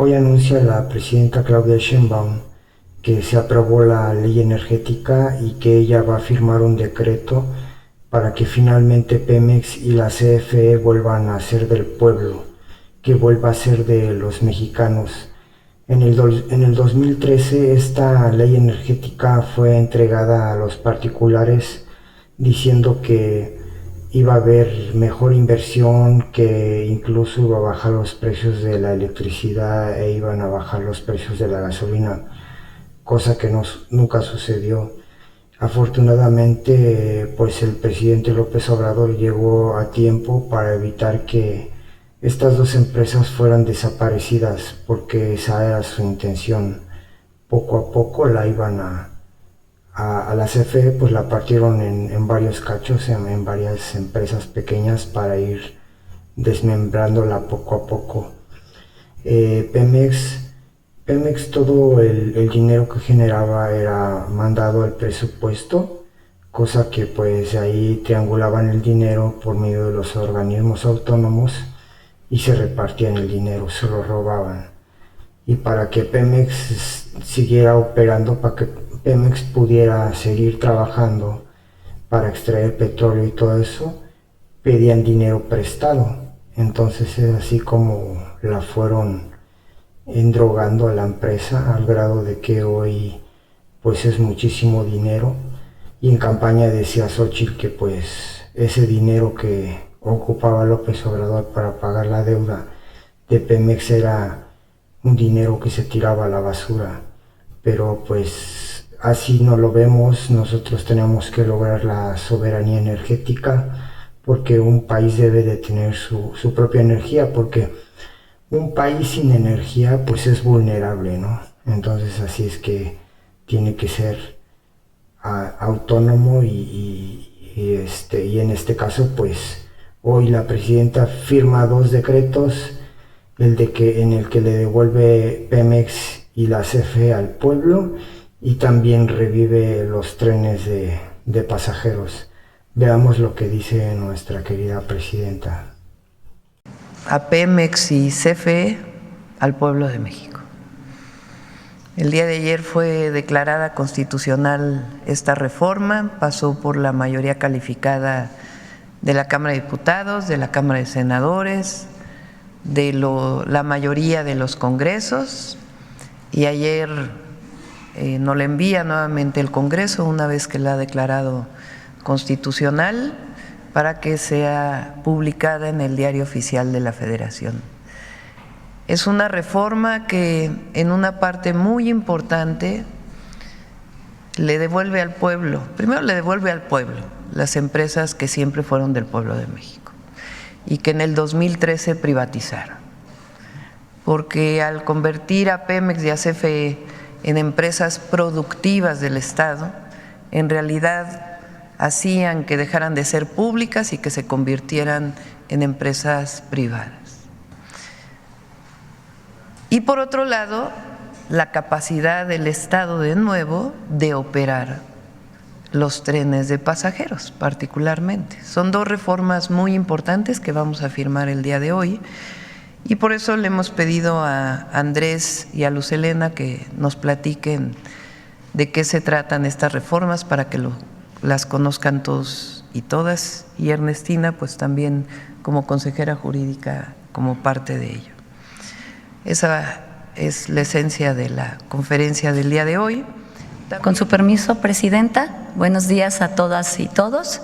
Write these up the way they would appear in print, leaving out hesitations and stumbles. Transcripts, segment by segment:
Hoy anuncia la presidenta Claudia Sheinbaum que se aprobó la ley energética y que ella va a firmar un decreto para que finalmente Pemex y la CFE vuelvan a ser del pueblo, que vuelva a ser de los mexicanos. En el 2013 esta ley energética fue entregada a los particulares diciendo que iba a haber mejor inversión, que incluso iba a bajar los precios de la electricidad e iban a bajar los precios de la gasolina, cosa que nunca sucedió. Afortunadamente, pues el presidente López Obrador llegó a tiempo para evitar que estas dos empresas fueran desaparecidas, porque esa era su intención. Poco a poco la iban a la CFE, pues la partieron en varios cachos, en varias empresas pequeñas para ir desmembrándola poco a poco. Pemex todo el dinero que generaba era mandado al presupuesto, cosa que pues ahí triangulaban el dinero por medio de los organismos autónomos y se repartían el dinero, se lo robaban. Y para que Pemex siguiera operando, para que Pemex pudiera seguir trabajando para extraer petróleo y todo eso, pedían dinero prestado. Entonces es así como la fueron endrogando a la empresa al grado de que hoy pues es muchísimo dinero. Y en campaña decía Xochitl que pues ese dinero que ocupaba López Obrador para pagar la deuda de Pemex era un dinero que se tiraba a la basura. Pero pues así no lo vemos. Nosotros tenemos que lograr la soberanía energética, porque un país debe de tener su propia energía, porque un país sin energía pues es vulnerable, ¿no? Entonces así es que tiene que ser autónomo y en este caso pues hoy la presidenta firma dos decretos, en el que le devuelve Pemex y la CFE al pueblo, y también revive los trenes de pasajeros. Veamos lo que dice nuestra querida presidenta. A Pemex y CFE, al pueblo de México. El día de ayer fue declarada constitucional esta reforma, pasó por la mayoría calificada de la Cámara de Diputados, de la Cámara de Senadores, de la mayoría de los congresos, y ayer nos la envía nuevamente el Congreso una vez que la ha declarado constitucional, para que sea publicada en el Diario Oficial de la Federación. Es una reforma que en una parte muy importante le devuelve al pueblo, primero le devuelve al pueblo las empresas que siempre fueron del pueblo de México y que en el 2013 privatizaron, porque al convertir a Pemex y a CFE en empresas productivas del Estado, en realidad hacían que dejaran de ser públicas y que se convirtieran en empresas privadas. Y por otro lado, la capacidad del Estado de nuevo de operar los trenes de pasajeros particularmente. Son dos reformas muy importantes que vamos a firmar el día de hoy, y por eso le hemos pedido a Andrés y a Luz Helena que nos platiquen de qué se tratan estas reformas para que las conozcan todos y todas, y Ernestina pues también como consejera jurídica como parte de ello. Esa es la esencia de la conferencia del día de hoy. Con su permiso, presidenta, buenos días a todas y todos.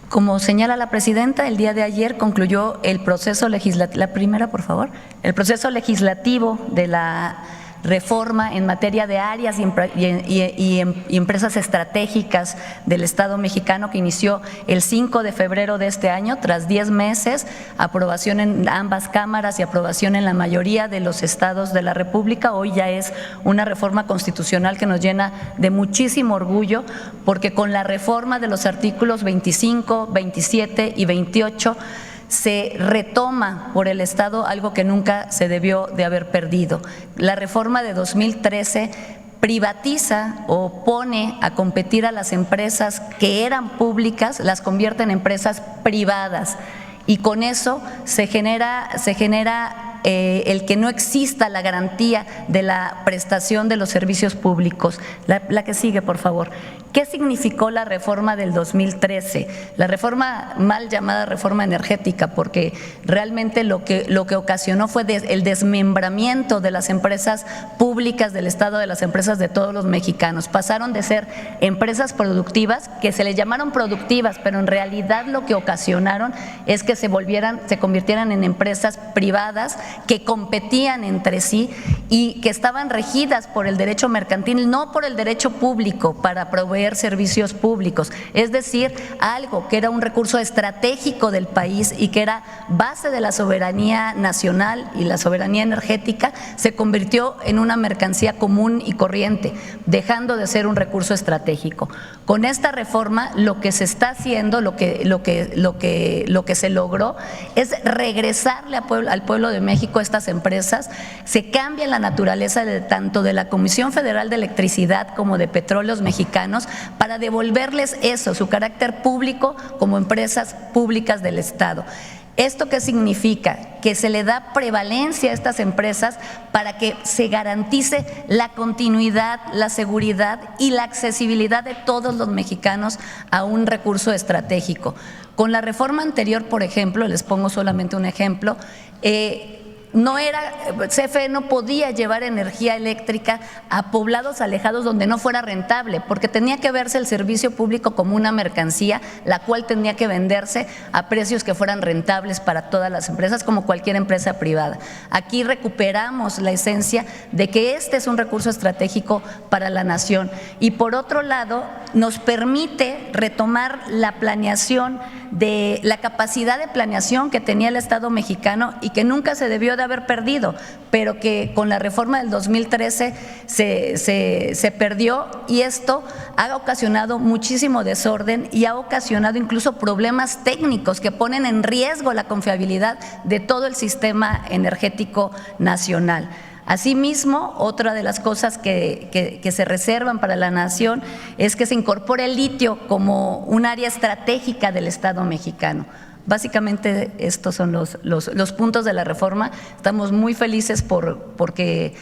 Como señala la presidenta, el día de ayer concluyó el proceso legislativo, la primera por favor, el proceso legislativo de la reforma en materia de áreas y empresas estratégicas del Estado mexicano, que inició el 5 de febrero de este año, tras 10 meses, aprobación en ambas cámaras y aprobación en la mayoría de los estados de la República. Hoy ya es una reforma constitucional que nos llena de muchísimo orgullo, porque con la reforma de los artículos 25, 27 y 28 se retoma por el Estado algo que nunca se debió de haber perdido. La reforma de 2013 privatiza o pone a competir a las empresas que eran públicas, las convierte en empresas privadas, y con eso se genera el que no exista la garantía de la prestación de los servicios públicos. La que sigue, por favor. ¿Qué significó la reforma del 2013? La reforma mal llamada reforma energética, porque realmente lo que ocasionó fue el desmembramiento de las empresas públicas del Estado, de las empresas de todos los mexicanos. Pasaron de ser empresas productivas, que se les llamaron productivas, pero en realidad lo que ocasionaron es que se convirtieran en empresas privadas que competían entre sí y que estaban regidas por el derecho mercantil, no por el derecho público para proveer servicios públicos, es decir, algo que era un recurso estratégico del país y que era base de la soberanía nacional y la soberanía energética, se convirtió en una mercancía común y corriente, dejando de ser un recurso estratégico. Con esta reforma lo que se está haciendo, lo que se logró es regresarle al pueblo de México a estas empresas. Se cambia la naturaleza tanto de la Comisión Federal de Electricidad como de Petróleos Mexicanos para devolverles eso, su carácter público como empresas públicas del Estado. ¿Esto qué significa? Que se le da prevalencia a estas empresas para que se garantice la continuidad, la seguridad y la accesibilidad de todos los mexicanos a un recurso estratégico. Con la reforma anterior, por ejemplo, les pongo solamente un ejemplo, CFE no podía llevar energía eléctrica a poblados alejados donde no fuera rentable, porque tenía que verse el servicio público como una mercancía, la cual tenía que venderse a precios que fueran rentables para todas las empresas, como cualquier empresa privada. Aquí recuperamos la esencia de que este es un recurso estratégico para la nación y, por otro lado, nos permite retomar la planeación, de la capacidad de planeación que tenía el Estado mexicano y que nunca se debió de haber perdido, pero que con la reforma del 2013 se perdió, y esto ha ocasionado muchísimo desorden y ha ocasionado incluso problemas técnicos que ponen en riesgo la confiabilidad de todo el sistema energético nacional. Asimismo, otra de las cosas que se reservan para la nación es que se incorpore el litio como un área estratégica del Estado mexicano. Básicamente estos son los puntos de la reforma. Estamos muy felices porque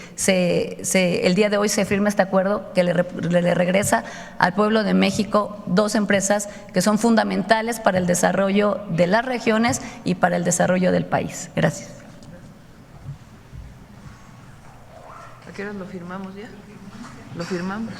el día de hoy se firma este acuerdo que le regresa al pueblo de México dos empresas que son fundamentales para el desarrollo de las regiones y para el desarrollo del país. Gracias. ¿A qué hora lo firmamos ya? ¿Lo firmamos?